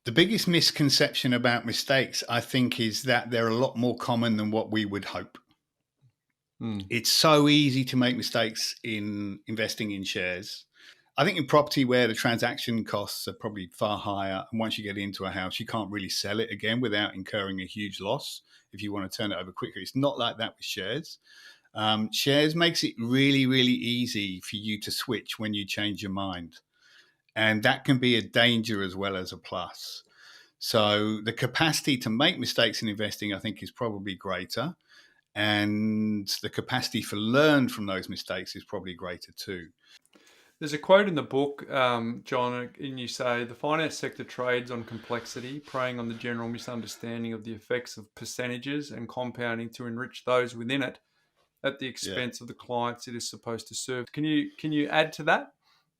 The biggest misconception about mistakes, I think, is that they're a lot more common than what we would hope. Mm. It's so easy to make mistakes in investing in shares. I think in property, where the transaction costs are probably far higher, and once you get into a house, you can't really sell it again without incurring a huge loss if you want to turn it over quickly. It's not like that with shares. Shares makes it really, really easy for you to switch when you change your mind. And that can be a danger as well as a plus. So the capacity to make mistakes in investing, I think, is probably greater. And the capacity for learn from those mistakes is probably greater too. There's a quote in the book, John, and you say, the finance sector trades on complexity, preying on the general misunderstanding of the effects of percentages and compounding to enrich those within it at the Yeah. expense of the clients it is supposed to serve. Can you add to that?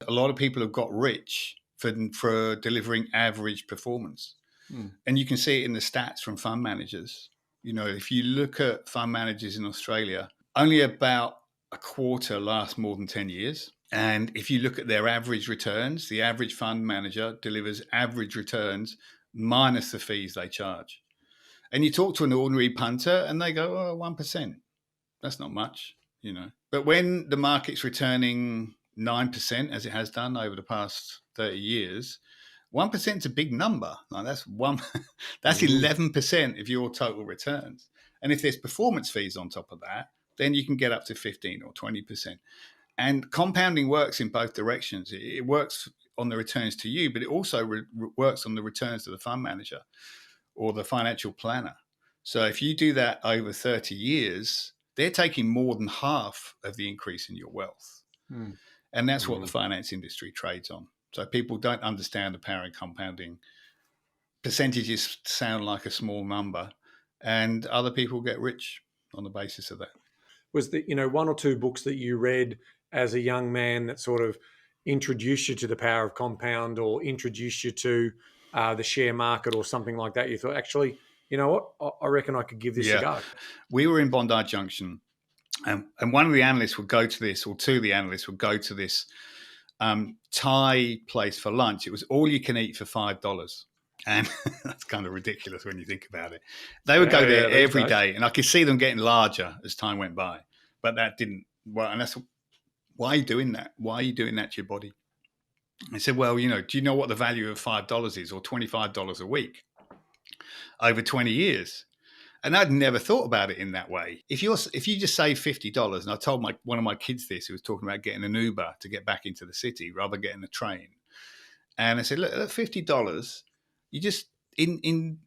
A lot of people have got rich for delivering average performance. Mm. And you can see it in the stats from fund managers. You know, if you look at fund managers in Australia, only about a quarter last more than 10 years. And if you look at their average returns, the average fund manager delivers average returns minus the fees they charge. And you talk to an ordinary punter and they go, oh, 1%. That's not much, you know. But when the market's returning 9%, as it has done over the past 30 years, 1% is a big number. Like that's 11% of your total returns. And if there's performance fees on top of that, then you can get up to 15 or 20%. And compounding works in both directions. It works on the returns to you, but it also works on the returns to the fund manager or the financial planner. So if you do that over 30 years, they're taking more than half of the increase in your wealth. Mm. And that's what the finance industry trades on. So people don't understand the power of compounding. Percentages sound like a small number, and other people get rich on the basis of that. Was the one or two books that you read as a young man that sort of introduced you to the power of compound or introduced you to the share market or something like that? You thought, actually, you know what? I reckon I could give this a go. We were in Bondi Junction, and one of the analysts would go to this, or two of the analysts would go to this Thai place for lunch. It was all you can eat for $5. And that's kind of ridiculous when you think about it. They would go there every day, and I could see them getting larger as time went by. But that didn't. Well, and that's why are you doing that? Why are you doing that to your body? I said, well, do you know what the value of $5 is, or $25 a week over 20 years? And I'd never thought about it in that way. If you just save $50, and I told one of my kids this, who was talking about getting an Uber to get back into the city rather than getting a train. And I said, look, $50, you just in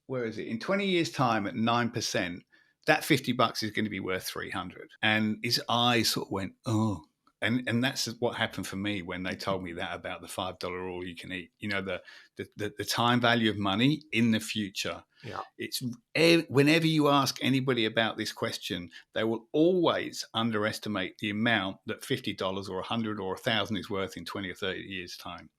20 years time at 9%, that $50 is going to be worth 300. And his eyes sort of went, oh. And that's what happened for me when they told me that about the $5 all you can eat. The time value of money in the future. Yeah. It's whenever you ask anybody about this question, they will always underestimate the amount that $50 or $100 or $1,000 is worth in 20 or 30 years' time.